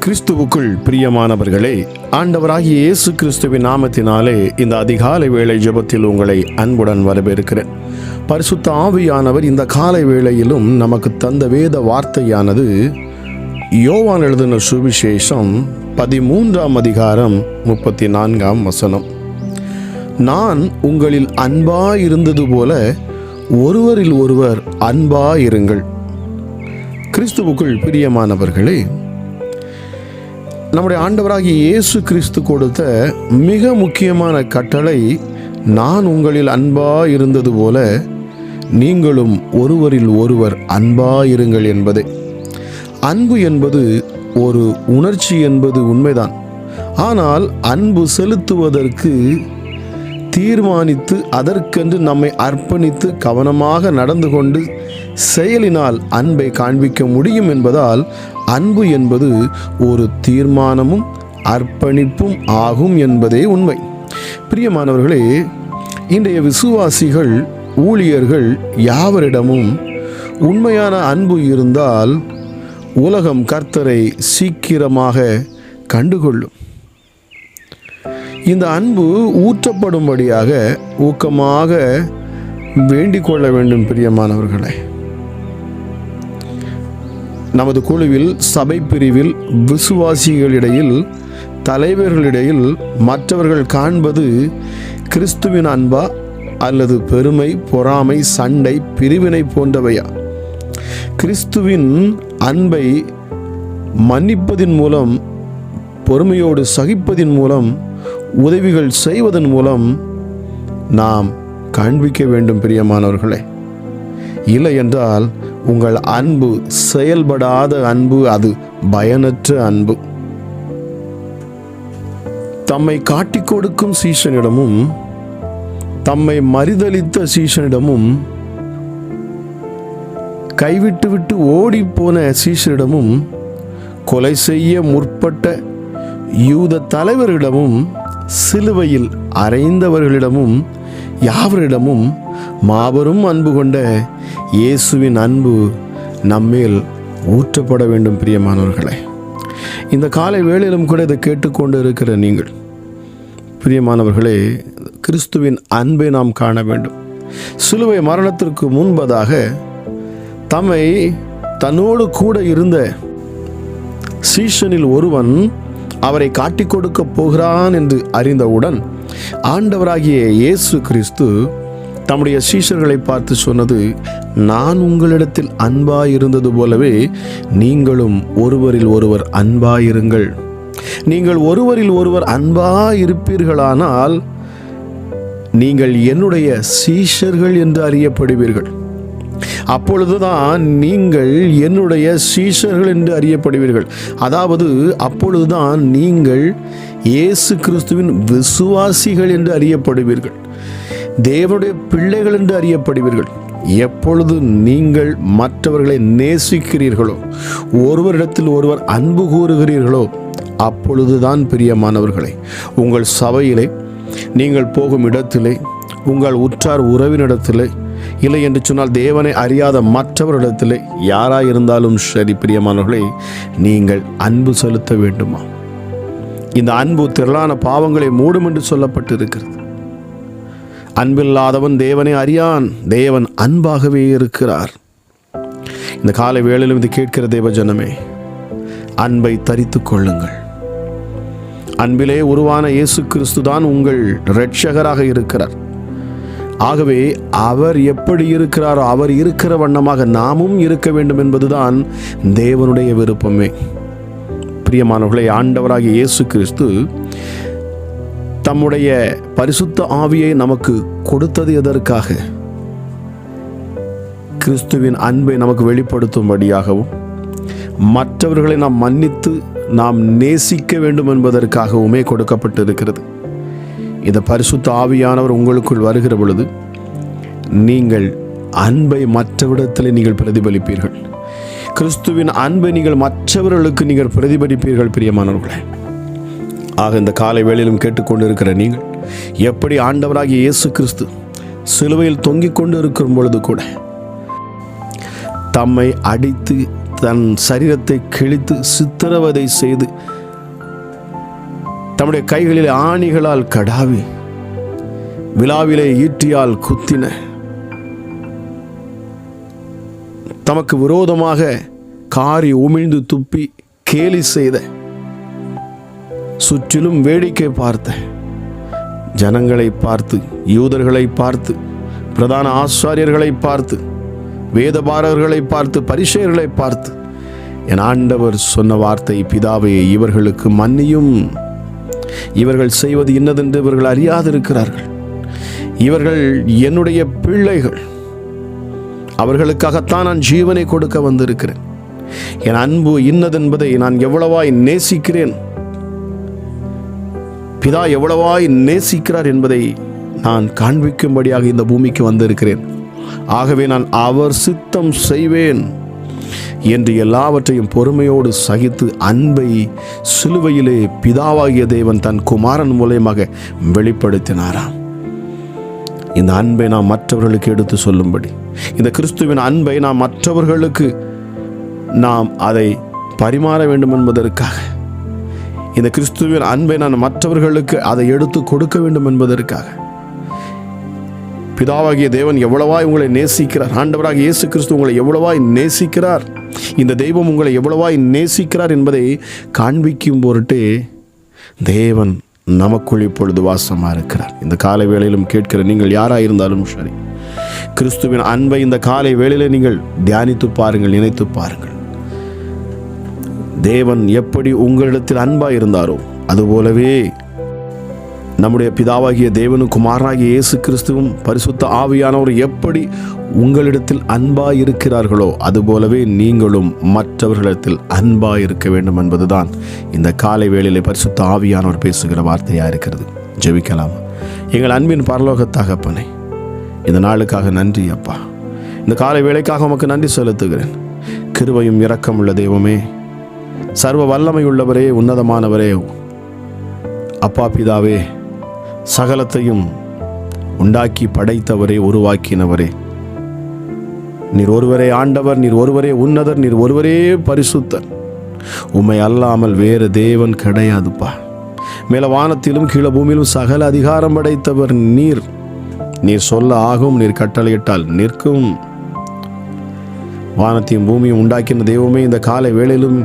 கிறிஸ்துவுக்குள் பிரியமானவர்களே, ஆண்டவராகிய இயேசு கிறிஸ்துவின் நாமத்தினாலே இந்த அதிகாலை வேளை ஜெபத்தில் உங்களை அன்புடன் வரவேற்கிறேன். பரிசுத்த ஆவியானவர் இந்த காலை வேளையிலும் நமக்கு தந்த வேத வார்த்தையானது யோவான் எழுதின சுவிசேஷம் 13ஆம் அதிகாரம் 34ஆம் வசனம். நான் உங்களில் அன்பாயிருந்தது போல ஒருவரில் ஒருவர் அன்பாயிருங்கள். கிறிஸ்துவுக்குள் பிரியமானவர்களே, நம்முடைய ஆண்டவராகிய இயேசு கிறிஸ்து கொடுத்த மிக முக்கியமான கட்டளை, நான் உங்களில் அன்பாயிருந்தது போல நீங்களும் ஒருவரில் ஒருவர் அன்பாயிருங்கள் என்பதே. அன்பு என்பது ஒரு உணர்ச்சி என்பது உண்மைதான். ஆனால் அன்பு செலுத்துவதற்கு தீர்மானித்து அதற்கென்று நம்மை அர்ப்பணித்து கவனமாக நடந்து கொண்டு செயலினால் அன்பை காண்பிக்க முடியும் என்பதால் அன்பு என்பது ஒரு தீர்மானமும் அர்ப்பணிப்பும் ஆகும் என்பதே உண்மை. பிரியமானவர்களே, இன்றைய விசுவாசிகள் ஊழியர்கள் யாவரிடமும் உண்மையான அன்பு இருந்தால் உலகம் கர்த்தரை சீக்கிரமாக கண்டுகொள்ளும். இந்த அன்பு ஊற்றப்படும்படியாக ஊக்கமாக வேண்டிக் கொள்ள வேண்டும். பிரியமானவர்களே, நமது குழுவில், சபை பிரிவில், விசுவாசிகளிடையில், தலைவர்களிடையில் மற்றவர்கள் காண்பது கிறிஸ்துவின் அன்பா அல்லது பெருமை, பொறாமை, சண்டை, பிரிவினை போன்றவையா? கிறிஸ்துவின் அன்பை மன்னிப்பதின் மூலம், பொறுமையோடு சகிப்பதின் மூலம், உதவிகள் செய்வதன் மூலம் நாம் காண்பிக்க வேண்டும். பிரியமானவர்களே, இல்லை என்றால் உங்கள் அன்பு செயல்படாத அன்பு, அது பயனற்ற அன்பு. தம்மை காட்டிக் கொடுக்கும் சீஷனிடமும் தம்மை மறுதலித்த சீஷனிடமும் கைவிட்டுவிட்டு ஓடிப்போன சீஷரிடமும் கொலை செய்ய முற்பட்ட யூத தலைவரிடமும் சிலுவையில் அறைந்தவர்களிடமும் யாவரிடமும் மாபெரும் அன்பு கொண்ட இயேசுவின் அன்பு நம்மேல் ஊற்றப்பட வேண்டும். பிரியமானவர்களே, இந்த காலை வேளையிலும் கூட இதை கேட்டுக்கொண்டு இருக்கிற நீங்கள் பிரியமானவர்களே, கிறிஸ்துவின் அன்பை நாம் காண வேண்டும். சிலுவை மரணத்திற்கு முன்பதாக தம்மை தன்னோடு கூட இருந்த சீஷனில் ஒருவன் அவரை காட்டிக் கொடுக்க போகிறான் என்று அறிந்தவுடன் ஆண்டவராகிய இயேசு கிறிஸ்து தம்முடைய சீஷர்களை பார்த்து சொன்னது, நான் உங்களிடத்தில் அன்பாயிருந்தது போலவே நீங்களும் ஒருவரில் ஒருவர் அன்பாயிருங்கள். நீங்கள் ஒருவரில் ஒருவர் அன்பாயிருப்பீர்களானால் நீங்கள் என்னுடைய சீஷர்கள் என்று அறியப்படுவீர்கள். அப்பொழுதுதான் நீங்கள் என்னுடைய சீஷர்கள் என்று அறியப்படுவீர்கள். அதாவது அப்பொழுதுதான் நீங்கள் இயேசு கிறிஸ்துவின் விசுவாசிகள் என்று அறியப்படுவீர்கள், தேவனுடைய பிள்ளைகள் என்று அறியப்படுவீர்கள். எப்பொழுது நீங்கள் மற்றவர்களை நேசிக்கிறீர்களோ, ஒருவரிடத்தில் ஒருவர் அன்பு கூறுகிறீர்களோ, அப்பொழுதுதான் பிரியமானவர்களே, உங்கள் சபையிலே, நீங்கள் போகும் இடத்திலே, உங்கள் உற்றார் உறவினிடத்திலே, இல்லை என்று சொன்னால் தேவனை அறியாத மற்றவரிடத்திலே யாராயிருந்தாலும் சரி, பிரியமானவர்களே, நீங்கள் அன்பு செலுத்த வேண்டுமா? இந்த அன்பு திரளான பாவங்களை மூடும் என்று சொல்லப்பட்டு இருக்கிறது. அன்பில்லாதவன் தேவனை அறியான், தேவன் அன்பாகவே இருக்கிறார். இந்த காலை வேளையிலும் இது கேட்கிற தேவ ஜனமே, அன்பை தரித்து கொள்ளுங்கள். அன்பிலே உருவான இயேசு கிறிஸ்து தான் உங்கள் இரட்சகராக இருக்கிறார். ஆகவே அவர் எப்படி இருக்கிறாரோ அவர் இருக்கிற வண்ணமாக நாமும் இருக்க வேண்டும் என்பதுதான் தேவனுடைய விருப்பமே. பிரியமானவர்களே, ஆண்டவராகிய இயேசு கிறிஸ்து தம்முடைய பரிசுத்த ஆவியை நமக்கு கொடுத்தது எதற்காக? கிறிஸ்துவின் அன்பை நமக்கு வெளிப்படுத்தும்படியாகவும், மற்றவர்களை நாம் மன்னித்து நாம் நேசிக்க வேண்டும் என்பதற்காகவுமே கொடுக்கப்பட்டு இருக்கிறது. இந்த பரிசுத்த ஆவியானவர் உங்களுக்குள் வருகிற பொழுது நீங்கள் அன்பை மற்றவிடத்தில் நீங்கள் பிரதிபலிப்பீர்கள். கிறிஸ்துவின் அன்பை நீங்கள் மற்றவர்களுக்கு நீங்கள் பிரதிபலிப்பீர்கள். பிரியமானவர்களே, ஆக இந்த காலை வேளையிலும் கேட்டுக்கொண்டு நீங்கள் எப்படி ஆண்டவராகிய இயேசு கிறிஸ்து சிலுவையில் தொங்கிக் கொண்டு இருக்கும் பொழுது கூட தம்மை அடித்து தன் சரீரத்தை கிழித்து சித்திரவதை செய்து தம்முடைய கைகளில் ஆணிகளால் கடாவி விலாவிலே ஈட்டியால் குத்தின, தமக்கு விரோதமாக காரி உமிழ்ந்து துப்பி கேலி செய்த, சுற்றிலும் வேடிக்கை பார்த்த ஜனங்களை பார்த்து, யூதர்களை பார்த்து, பிரதான ஆசாரியர்களை பார்த்து, வேதபாரகர்களை பார்த்து, பரிசேயர்களை பார்த்து என் ஆண்டவர் சொன்ன வார்த்தை, பிதாவே இவர்களுக்கு மன்னியும், இவர்கள் செய்வது இன்னதென்று இவர்கள் அறியாதிருக்கிறார்கள், இவர்கள் என்னுடைய பிள்ளைகள், அவர்களுக்காகத்தான் நான் ஜீவனை கொடுக்க வந்திருக்கிறேன், என் அன்பு இன்னதென்பதை நான் எவ்வளவாய் நேசிக்கிறேன், பிதா எவ்வளவாய் நேசிக்கிறார் என்பதை நான் காண்பிக்கும்படியாக இந்த பூமிக்கு வந்திருக்கிறேன். ஆகவே நான் அவர் சித்தம் செய்வேன் என்று எல்லாவற்றையும் பொறுமையோடு சகித்து அன்பை சிலுவையிலே பிதாவாகிய தேவன் தன் குமாரன் மூலமாக வெளிப்படுத்தினாராம். இந்த அன்பை நாம் மற்றவர்களுக்கு எடுத்து சொல்லும்படி, இந்த கிறிஸ்துவின் அன்பை நாம் மற்றவர்களுக்கு நாம் அதை பரிமாற வேண்டும் என்பதற்காக, இந்த கிறிஸ்துவின் அன்பை நான் மற்றவர்களுக்கு அதை எடுத்து கொடுக்க வேண்டும் என்பதற்காக, பிதாவாகிய தேவன் எவ்வளவாய் உங்களை நேசிக்கிறார், ஆண்டவராக இயேசு கிறிஸ்து உங்களை எவ்வளவாய் நேசிக்கிறார், இந்த தெய்வம் உங்களை எவ்வளவாய் நேசிக்கிறார் என்பதை காண்பிக்கும் பொருட்டே தேவன் நமக்குள் இப்பொழுது வாசமாக இருக்கிறார். இந்த காலை வேளையிலும் கேட்கிற நீங்கள் யாராயிருந்தாலும் சரி, கிறிஸ்துவின் அன்பை இந்த காலை வேளையில நீங்கள் தியானித்து பாருங்கள், நினைத்து பாருங்கள். தேவன் எப்படி உங்களிடத்தில் அன்பாய் இருந்தாரோ அதுபோலவே நம்முடைய பிதாவாகிய தேவனும் குமாரனாகிய இயேசு கிறிஸ்துவும் பரிசுத்த ஆவியானவர் எப்படி உங்களிடத்தில் அன்பாய் இருக்கிறார்களோ அதுபோலவே நீங்களும் மற்றவர்களிடத்தில் அன்பாய் இருக்க வேண்டும் என்பதுதான் இந்த காலை வேளையிலே பரிசுத்த ஆவியானவர் பேசுகிற வார்த்தையாக இருக்கிறது. ஜெபிக்கலாம். எங்கள் அன்பின் பரலோக தகப்பனே, இந்த நாளுக்காக நன்றி அப்பா. இந்த காலை வேளைக்காக உமக்கு நன்றி செலுத்துகிறேன். கிருபையும் இரக்கம் உள்ள தெய்வமே, சர்வ வல்லமை உள்ளவரே, உன்னதமானவரே அப்பா பிதாவே, சகலத்தையும் உண்டாக்கி படைத்தவரே, உருவாக்கினவரே, நீர் ஒருவரே ஆண்டவர், நீர் ஒருவரே உன்னதர், நீர் ஒருவரே பரிசுத்தர். உம்மை அல்லாமல் வேறு தேவன் கிடையாதுப்பா. மேல வானத்திலும் கீழ பூமியிலும் சகல அதிகாரம் படைத்தவர் நீர். நீர் சொல்ல ஆகும், நீர் கட்டளையிட்டால் நிற்கும். வானத்தையும் பூமியும் உண்டாக்கின தெய்வமே, இந்த காலை வேளையிலும்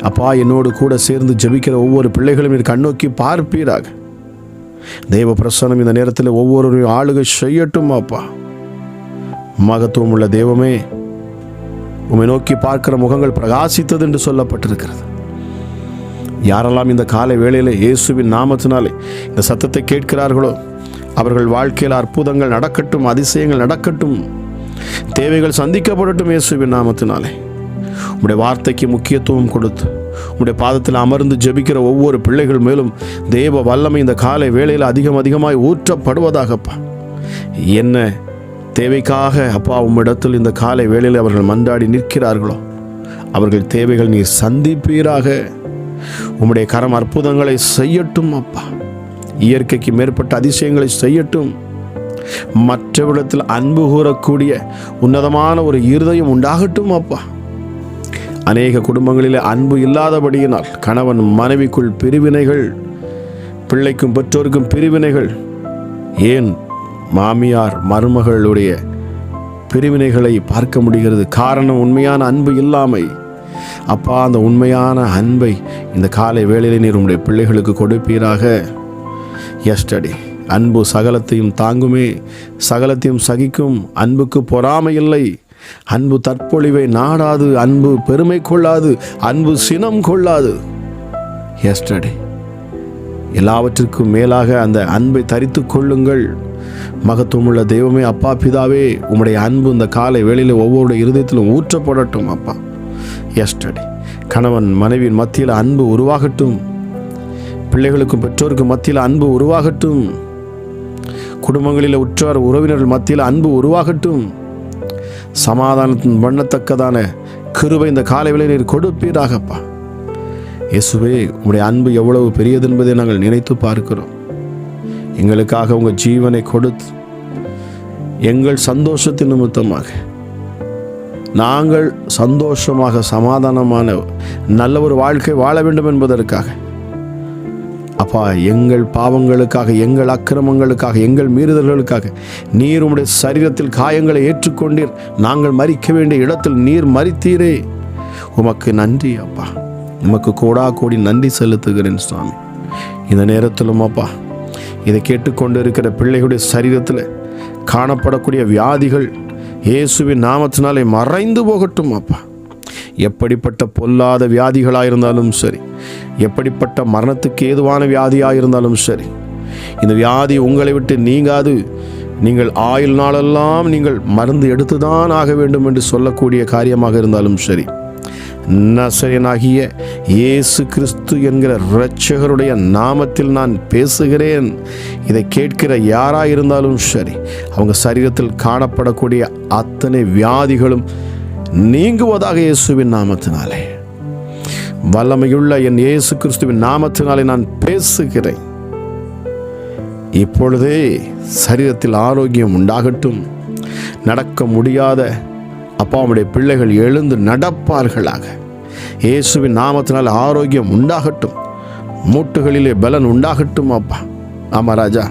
அப்பா என்னோடு கூட சேர்ந்து ஜெபிக்கிற ஒவ்வொரு பிள்ளைகளும் நீர் கண்ணோக்கி பார்ப்பீராக. தெய்வ பிரசன்னம் இந்த நேரத்தில் ஒவ்வொருவரையும் ஆளுகை செய்யட்டும் அப்பா. மகத்துவம் உள்ள தெய்வமே, உம்மை நோக்கி பார்க்கிற முகங்கள் பிரகாசித்தது என்று சொல்லப்பட்டிருக்கிறது. யாரெல்லாம் இந்த காலை வேளையில இயேசுவின் நாமத்தினாலே இந்த சத்தத்தை கேட்கிறார்களோ அவர்கள் வாழ்க்கையில் அற்புதங்கள் நடக்கட்டும், அதிசயங்கள் நடக்கட்டும், தேவைகள் சந்திக்கப்படட்டும் இயேசுவின் நாமத்தினாலே. உம்முடைய வார்த்தைக்கு முக்கியத்துவம் கொடுத்து உம்முடைய பாதத்தில் அமர்ந்து ஜெபிக்கிற ஒவ்வொரு பிள்ளைகள் மேலும் தேவ வல்லமை இந்த காலை வேளையில் அதிகமாய் ஊற்றப்படுவதாகப்பா. என்ன தேவைக்காக அப்பா உம்மிடத்தில் இந்த காலை வேளையில் அவர்கள் மன்றாடி நிற்கிறார்களோ அவர்கள் தேவைகள் நீர் சந்திப்பீராக. உம்முடைய கரம் அற்புதங்களை செய்யட்டும் அப்பா. இயற்கைக்கு மேற்பட்ட அதிசயங்களை செய்யட்டும். மற்றவரிடத்தில் அன்பு கூறக்கூடிய உன்னதமான ஒரு இருதயம் உண்டாகட்டும் அப்பா. அநேக குடும்பங்களிலே அன்பு இல்லாதபடியினால் கணவன் மனைவிக்குள் பிரிவினைகள், பிள்ளைக்கும் பெற்றோருக்கும் பிரிவினைகள், ஏன் மாமியார் மருமகளுடைய பிரிவினைகளை பார்க்க முடிகிறது. காரணம் உண்மையான அன்பு இல்லாமை. அப்பா, அந்த உண்மையான அன்பை இந்த காலை வேளையிலே நீர் உம்முடைய பிள்ளைகளுக்கு கொடுப்பீராக. எஸ்டடி அன்பு சகலத்தையும் தாங்குமே, சகலத்தையும் சகிக்கும். அன்புக்கு பொறாமை இல்லை. அன்பு தற்பொழிவை நாடாது, அன்பு பெருமை கொள்ளாது, அன்பு சினம் கொள்ளாது. எஸ்டடி எல்லாவற்றிற்கும் மேலாக அந்த அன்பை தரித்து கொள்ளுங்கள். மகத்துவமுள்ள தெய்வமே அப்பா பிதாவே, உம்முடைய அன்பு இந்த காலை வேளையில் ஒவ்வொரு இருதயத்திலும் ஊற்றப்படட்டும் அப்பா. எஸ்டடி கணவன் மனைவியின் மத்தியில் அன்பு உருவாகட்டும். பிள்ளைகளுக்கும் பெற்றோருக்கும் மத்தியில் அன்பு உருவாகட்டும். குடும்பங்களில் உற்றார் உறவினர்கள் மத்தியில் அன்பு உருவாகட்டும். சமாதானத்தின் பண்ணத்தக்கதான கிருபை இந்த காலை வேளையில் நீர் கொடுப்பீராகப்பா. இயேசுவே, உம்முடைய அன்பு எவ்வளவு பெரியது என்பதை நாங்கள் நினைத்து பார்க்கிறோம். எங்களுக்காக உங்கள் ஜீவனை கொடுத்து எங்கள் சந்தோஷத்தின் நிமித்தமாக நாங்கள் சந்தோஷமாக சமாதானமான நல்ல ஒரு வாழ்க்கை வாழ வேண்டும் என்பதற்காக அப்பா, எங்கள் பாவங்களுக்காக, எங்கள் அக்கிரமங்களுக்காக, எங்கள் மீறுதல்களுக்காக நீர் உம்முடைய சரீரத்தில் காயங்களை ஏற்றுக்கொண்டீர். நாங்கள் மரிக்க வேண்டிய இடத்தில் நீர் மரித்தீரே. உமக்கு நன்றி அப்பா. உமக்கு கோடா கோடி நன்றி செலுத்துகிறேன் சுவாமி. இந்த நேரத்திலும் அப்பா, இதை கேட்டுக்கொண்டு இருக்கிற பிள்ளைகளுடைய சரீரத்தில் காணப்படக்கூடிய வியாதிகள் இயேசுவின் நாமத்தினாலே மறைந்து போகட்டும் அப்பா. எப்படிப்பட்ட பொல்லாத வியாதிகளாயிருந்தாலும் சரி, எப்படிப்பட்ட மரணத்துக்கு ஏதுவான வியாதியாயிருந்தாலும் சரி, இந்த வியாதி உங்களை விட்டு நீங்காது. நீங்கள் ஆயுள் நாளெல்லாம் நீங்கள் மருந்து எடுத்துதான் ஆக வேண்டும் என்று சொல்லக்கூடிய காரியமாக இருந்தாலும் சரி, நசரேயனாகிய இயேசு கிறிஸ்து என்கிற இரட்சகருடைய நாமத்தில் நான் பேசுகிறேன். இதை கேட்கிற யாராயிருந்தாலும் சரி, அவங்க சரீரத்தில் காணப்படக்கூடிய அத்தனை வியாதிகளும் நீங்குவதாக இயேசுவின் நாமத்தினாலே, வல்லமையுள்ள என் இயேசு கிறிஸ்துவின் நாமத்தினாலே நான் பேசுகிறேன். இப்பொழுதே சரீரத்தில் ஆரோக்கியம் உண்டாகட்டும். நடக்க முடியாத அப்பா, உம்முடைய பிள்ளைகள் எழுந்து நடப்பார்களாக. இயேசுவின் நாமத்தினால் ஆரோக்கியம் உண்டாகட்டும். மூட்டுகளிலே பலன் உண்டாகட்டும் அப்பா. ஆமா ராஜா,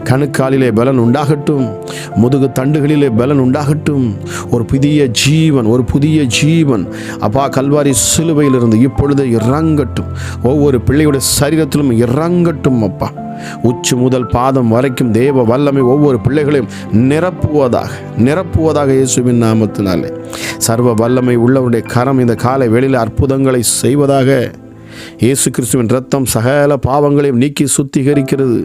கணுக்காலிலே பலன் உண்டாகட்டும். முதுகு தண்டுகளிலே பலன் உண்டாகட்டும். ஒரு புதிய ஜீவன் அப்பா கல்வாரி சிலுவையிலிருந்து இப்பொழுது இறங்கட்டும். ஒவ்வொரு பிள்ளையுடைய சரீரத்திலும் இறங்கட்டும் அப்பா. உச்சி முதல் பாதம் வரைக்கும் தேவ வல்லமை ஒவ்வொரு பிள்ளைகளையும் நிரப்புவதாக இயேசுவின் நாமத்தினாலே. சர்வ வல்லமை உள்ளவருடைய கரம் இந்த காலை வேளையில் அற்புதங்களை செய்வதாக. இயேசு கிறிஸ்துவின் இரத்தம் சகல பாவங்களையும் நீக்கி சுத்திகரிக்கிறது.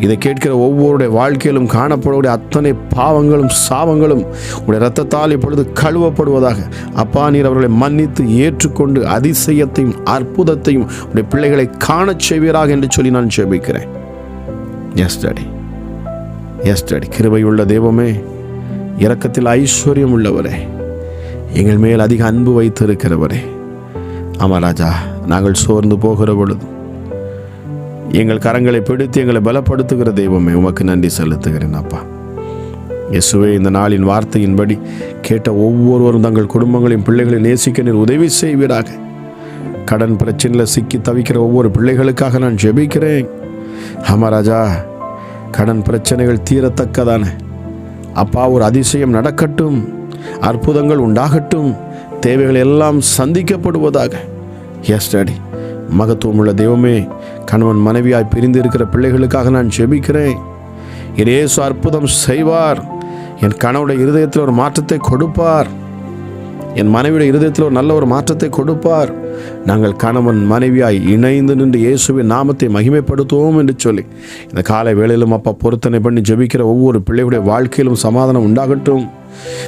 இதை கேட்கிற ஒவ்வொருடைய வாழ்க்கையிலும் காணப்படக்கூடிய அத்தனை பாவங்களும் சாபங்களும் உடைய இரத்தத்தால் இப்பொழுது கழுவப்படுவதாக. அப்பா, நீர் அவர்களை மன்னித்து ஏற்றுக்கொண்டு அதிசயத்தையும் அற்புதத்தையும் உடைய பிள்ளைகளை காணச் செய்வீராக என்று சொல்லி நான் ஜெபிக்கிறேன். எஸ் டாடி, கிருபையுள்ள தெய்வமே, இரக்கத்தில் ஐஸ்வர்யம் உள்ளவரே, எங்கள் மேல் அதிக அன்பு வைத்திருக்கிறவரே. ஆமா ராஜா, நாங்கள் சோர்ந்து போகிற பொழுது எங்கள் கரங்களை பிடித்து எங்களை பலப்படுத்துகிற தெய்வமே, உமக்கு நன்றி செலுத்துகிறேன் அப்பா. இயேசுவே, இந்த நாளின் வார்த்தையின்படி கேட்ட ஒவ்வொருவரும் தங்கள் குடும்பங்களையும் பிள்ளைகளையும் நேசிக்க நீர் உதவி செய்வீராக. கடன் பிரச்சனையில் சிக்கி தவிக்கிற ஒவ்வொரு பிள்ளைகளுக்காக நான் ஜெபிக்கிறேன். ஆமா ராஜா, கடன் பிரச்சனைகள் தீரத்தக்கதான அப்பா ஒரு அதிசயம் நடக்கட்டும், அற்புதங்கள் உண்டாகட்டும், தேவைகள் எல்லாம் சந்திக்கப்படுவதாக. எஸ் டாடி, மகத்துவமுள்ள தெய்வமே, கணவன் மனைவியாய் பிரிந்து இருக்கிற பிள்ளைகளுக்காக நான் ஜெபிக்கிறேன். இயேசு அற்புதம் செய்வார். என் கணவனுடைய இருதயத்தில் ஒரு மாற்றத்தை கொடுப்பார். என் மனைவியுடைய இருதயத்தில் ஒரு நல்ல ஒரு மாற்றத்தை கொடுப்பார். நாங்கள் கணவன் மனைவியாய் இணைந்து நின்று இயேசுவின் நாமத்தை மகிமைப்படுத்துவோம் என்று சொல்லி இந்த காலை வேளையிலும் அப்பா பொருத்தனை பண்ணி ஜெபிக்கிற ஒவ்வொரு பிள்ளைகளுடைய வாழ்க்கையிலும் சமாதானம் உண்டாகட்டும்.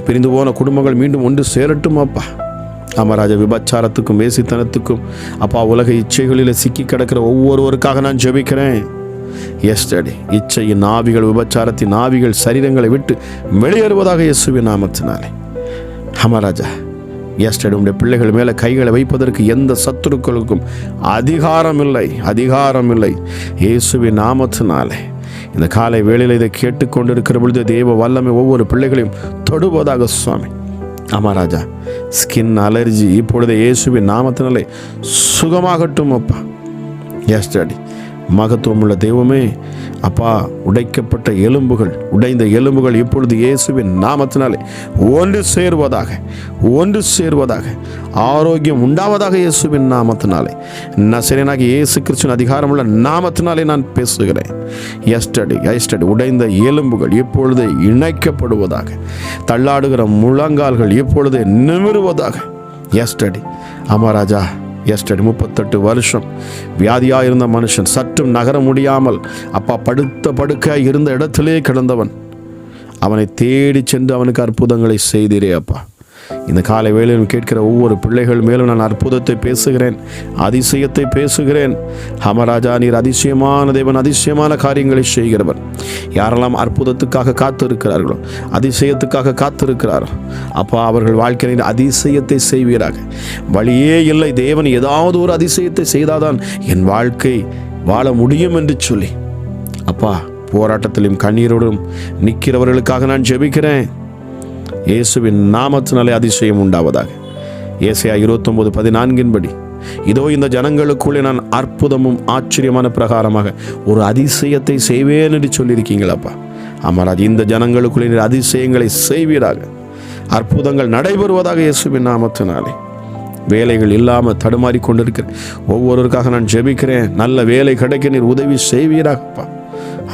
பிரிந்து போன குடும்பங்கள் மீண்டும் ஒன்று சேரட்டும் அப்பா. அமராஜ, விபச்சாரத்துக்கும் வேசித்தனத்துக்கும் அப்பா உலக இச்சைகளில் சிக்கி கிடக்கிற ஒவ்வொருவருக்காக நான் ஜெபிக்கிறேன். எஸ் டாடி, இச்சையின் ஆவிகள், விபச்சாரத்தின் ஆவிகள் சரீரங்களை விட்டு வெளியேறுவதாக இயேசுவின் நாமத்தினாலே. அமராஜா, எஸ் டாடி, உடைய பிள்ளைகள் மேலே கைகளை வைப்பதற்கு எந்த சத்துருக்களுக்கும் அதிகாரம் இல்லை இயேசுவின் நாமத்தினாலே. இந்த காலை வேளையில் இதை கேட்டுக்கொண்டிருக்கிற பொழுது தேவ வல்லமை ஒவ்வொரு பிள்ளைகளையும் தொடுவதாக சுவாமி. ஆமாம் ராஜா, ஸ்கின் அலர்ஜி இப்பொழுது இயேசுவின் நாமத்தினாலே சுகமாகட்டும் அப்பா. எஸ் டாடி, மகத்துவமுள்ள தெய்வமே அப்பா, உடைந்த எலும்புகள் இப்பொழுது இயேசுவின் நாமத்தினாலே ஒன்று சேர்வதாக ஆரோக்கியம் உண்டாவதாக இயேசுவின் நாமத்தினாலே. நசரேயனாகிய இயேசு கிறிஸ்துவின் அதிகாரமுள்ள நாமத்தினாலே நான் பேசுகிறேன். எஸ் டாடி, உடைந்த எலும்புகள் இப்பொழுது இணைக்கப்படுவதாக. தள்ளாடுகிற முழங்கால்கள் இப்பொழுது நிமிருவதாக. எஸ் டாடி, அமராஜா, எஸ் டாடி, 38 வருஷம் வியாதியாக இருந்த மனுஷன், சற்றும் நகர முடியாமல் அப்பா படுக்கையாக இருந்த இடத்திலே கிடந்தவன், அவனை தேடி சென்று அவனுக்கு அற்புதங்களை செய்தீரே அப்பா. இந்த காலை வேளையில் கேட்கிற ஒவ்வொரு பிள்ளைகள் மேலும் நான் அற்புதத்தை பேசுகிறேன், அதிசயத்தை பேசுகிறேன். ஹமராஜா, நீர் அதிசயமான தேவன், அதிசயமான காரியங்களை செய்கிறவர். யாரெல்லாம் அற்புதத்துக்காக காத்திருக்கிறார்களோ, அதிசயத்துக்காக காத்திருக்கிறாரோ அப்பா, அவர்கள் வாழ்க்கையில் அதிசயத்தை செய்வீராக. வழியே இல்லை, தேவன் ஏதாவது ஒரு அதிசயத்தை செய்தாதான் என் வாழ்க்கை வாழ முடியும் என்று சொல்லி அப்பா, போராட்டத்திலும் கண்ணீரோடும் நிற்கிறவர்களுக்காக நான் ஜெபிக்கிறேன். இயேசுவின் நாமத்தினாலே அதிசயம் உண்டாவதாக. ஏசாயா 29:14 இதோ இந்த ஜனங்களுக்குள்ளே நான் அற்புதமும் ஆச்சரியமான பிரகாரமாக ஒரு அதிசயத்தை செய்வேன் என்று சொல்லியிருக்கீங்களப்பா. ஆமாராஜ், இந்த ஜனங்களுக்குள்ளே நீர் அதிசயங்களை செய்வீராக, அற்புதங்கள் நடைபெறுவதாக இயேசுவின் நாமத்தினாலே. வேலைகள் இல்லாமல் தடுமாறி கொண்டிருக்கிற ஒவ்வொருவருக்காக நான் ஜெபிக்கிறேன். நல்ல வேலை கிடைக்க நீர் உதவி செய்வீராகப்பா.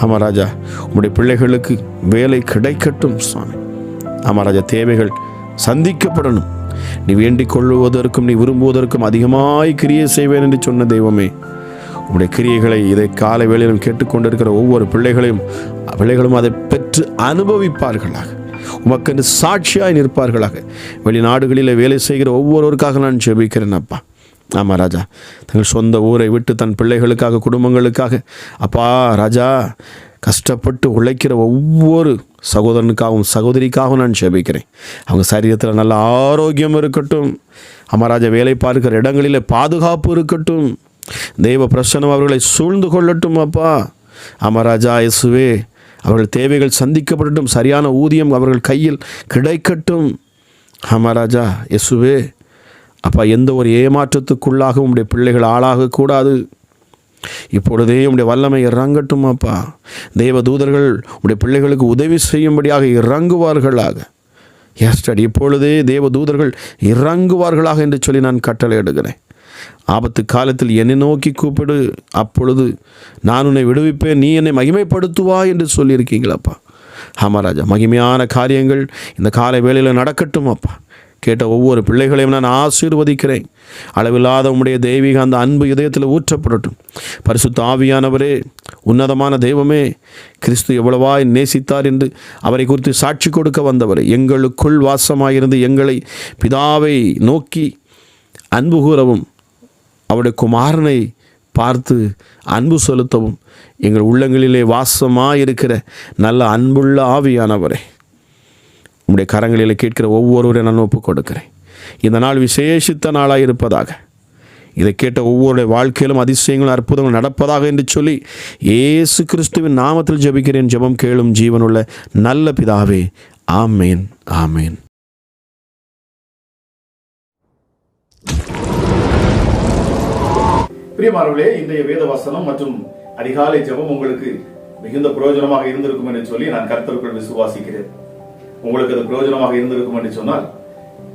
ஆமாராஜா, உம்முடைய பிள்ளைகளுக்கு வேலை கிடைக்கட்டும் சுவாமி. ஆமாராஜா, தேவைகள் சந்திக்கப்படணும். நீ வேண்டிக் கொள்வதற்கும் நீ விரும்புவதற்கும் அதிகமாய் கிரியை செய்வேன் என்று சொன்ன தெய்வமே, உம்முடைய கிரியைகளை இதை காலை வேளையிலும் கேட்டுக்கொண்டிருக்கிற ஒவ்வொரு பிள்ளைகளும் அதை பெற்று அனுபவிப்பார்களாக, உமக்கென்று சாட்சியாய் நிற்பார்களாக. வெளிநாடுகளில் வேலை செய்கிற ஒவ்வொருவருக்காக நான் ஜெபிக்கிறேன் அப்பா. ஆமாம் ராஜா, தங்கள் சொந்த ஊரை விட்டு தன் பிள்ளைகளுக்காக, குடும்பங்களுக்காக அப்பா ராஜா கஷ்டப்பட்டு உழைக்கிற ஒவ்வொரு சகோதரனுக்காகவும் சகோதரிக்காகவும் நான் ஜெபிக்கிறேன். அவங்க சரீரத்தில் நல்ல ஆரோக்கியம் இருக்கட்டும். அமராஜா, வேலை பார்க்கிற இடங்களில் பாதுகாப்பு இருக்கட்டும். தெய்வ பிரசன்னம் அவர்களை சூழ்ந்து கொள்ளட்டும் அப்பா. அமராஜா இயேசுவே, அவர்கள் தேவைகள் சந்திக்கப்படட்டும். சரியான ஊதியம் அவர்கள் கையில் கிடைக்கட்டும். அமராஜா இயேசுவே அப்பா, எந்த ஒரு ஏமாற்றத்துக்குள்ளாக உம்முடைய பிள்ளைகள் ஆளாகக்கூடாது. இப்பொழுதே உம்முடைய வல்லமை இறங்கட்டும் அப்பா. தெய்வ தூதர்கள் உம்முடைய பிள்ளைகளுக்கு உதவி செய்யும்படியாக இறங்குவார்களாக. எஸ்டடி, இப்பொழுதே தேவ தூதர்கள் இறங்குவார்களாக என்று சொல்லி நான் கட்டளையிடுகிறேன். ஆபத்து காலத்தில் என்னை நோக்கி கூப்பிடு, அப்பொழுது நான் உன்னை விடுவிப்பேன், நீ என்னை மகிமைப்படுத்துவாய் என்று சொல்லியிருக்கீங்களப்பா. ஆமாராஜா, மகிமையான காரியங்கள் இந்த காலை வேளையில் நடக்கட்டும் அப்பா. கேட்ட ஒவ்வொரு பிள்ளைகளையும் நான் ஆசீர்வதிக்கிறேன். அளவில்லாத உம்முடைய தெய்வீக அந்த அன்பு இதயத்தில் ஊற்றப்படட்டும். பரிசுத்த ஆவியானவரே, உன்னதமான தெய்வமே, கிறிஸ்து எவ்வளவாய் நேசித்தார் என்று அவரை குறித்து சாட்சி கொடுக்க வந்தவரே, எங்களுக்குள் வாசமாயிருந்து எங்களை பிதாவை நோக்கி அன்பு கூறவும், அவருடைய குமாரனை பார்த்து அன்பு செலுத்தவும் எங்கள் உள்ளங்களிலே வாசமாயிருக்கிற நல்ல அன்புள்ள ஆவியானவரே, உம்முடைய கரங்களில் கேட்கிற ஒவ்வொருவரையும் நான் ஒப்புக் கொடுக்கிறேன். இந்த நாள் விசேஷித்த நாளாக இருப்பதாக, இதை கேட்ட ஒவ்வொருடைய வாழ்க்கையிலும் அதிசயங்களும் அற்புதங்கள் நடப்பதாக என்று சொல்லி இயேசு கிறிஸ்துவின் நாமத்தில் ஜெபிக்கிறேன். ஜெபம் கேளும் ஜீவனுள்ள நல்ல பிதாவே, ஆமேன், ஆமேன். பிரியமானவர்களே, இன்றைய வேத வசனம் மற்றும் அதிகாலை ஜெபம் உங்களுக்கு மிகுந்த பிரயோஜனமாக இருந்திருக்கும் என்று சொல்லி நான் கர்த்தருக்குள் விசுவாசிக்கிறேன். உங்களுக்கு அது பிரயோஜனமாக இருந்திருக்கும் என்று சொன்னால்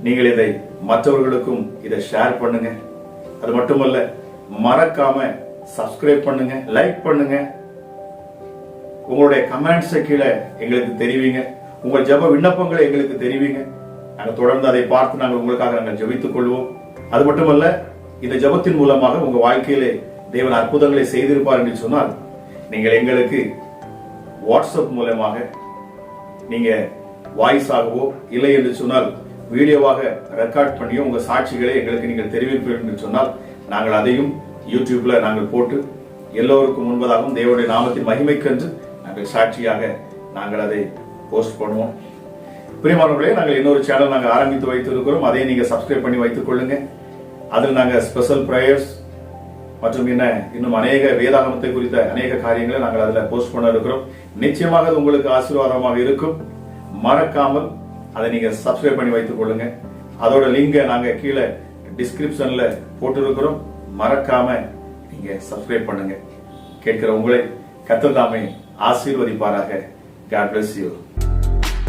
நீங்கள் இதை மற்றவர்களுக்கும் இதை ஷேர் பண்ணுங்க. அது மட்டுமல்ல, மறக்காம சப்ஸ்கிரைப் பண்ணுங்க, லைக் பண்ணுங்க, உங்களுடைய கமெண்ட்ஸை கீழே எங்களுக்கு தெரிவிங்க, உங்கள் ஜெப விண்ணப்பங்களை எங்களுக்கு தெரிவிங்க. நாங்கள் தொடர்ந்து அதை பார்த்து நாங்கள் உங்களுக்காக நாங்கள் ஜெபித்துக் கொள்வோம். அது மட்டுமல்ல, இந்த ஜெபத்தின் மூலமாக உங்க வாழ்க்கையிலே தேவன் அற்புதங்களை செய்திருப்பார் என்று சொன்னால் நீங்கள் எங்களுக்கு வாட்ஸ்அப் மூலமாக நீங்க வாய்ஸ் ஆகவோ இல்லை என்று சொன்னால் வீடியோவாக ரெக்கார்ட் பண்ணியோ உங்க சாட்சிகளை எங்களுக்கு நீங்கள் தெரிவிப்பீர்கள் என்று சொன்னால் நாங்கள் அதையும் யூடியூப்ல நாங்கள் போட்டு எல்லோருக்கும் முன்பதாகவும் தேவனுடைய நாமத்தின் மகிமைக்கென்று நாங்கள் சாட்சியாக நாங்கள் அதை போஸ்ட் பண்ணுவோம். பிரியமானவர்களே, நாங்கள் இன்னொரு சேனல் நாங்கள் ஆரம்பித்து வைத்திருக்கிறோம். அதை நீங்க சப்ஸ்கிரைப் பண்ணி வைத்துக் கொள்ளுங்க. அதில் நாங்கள் ஸ்பெஷல் ப்ரேயர்ஸ் மற்றும் இன்னும் அநேக வேதாகமத்தை குறித்த அநேக காரியங்களை நாங்கள் அதில் போஸ்ட் பண்ண இருக்கிறோம். நிச்சயமாக அது உங்களுக்கு ஆசீர்வாதமாக இருக்கும். மறக்காமல் அதை நீங்க சப்ஸ்கிரைப் பண்ணி வைத்துக் கொள்ளுங்க. அதோட லிங்கை நாங்க கீழே டிஸ்கிரிப்ஷன்ல போட்டிருக்கிறோம். மறக்காம நீங்க சப்ஸ்கிரைப் பண்ணுங்க. கேட்கிற உங்களை கர்த்தர் தாமே ஆசீர்வதிப்பாராக. God bless you.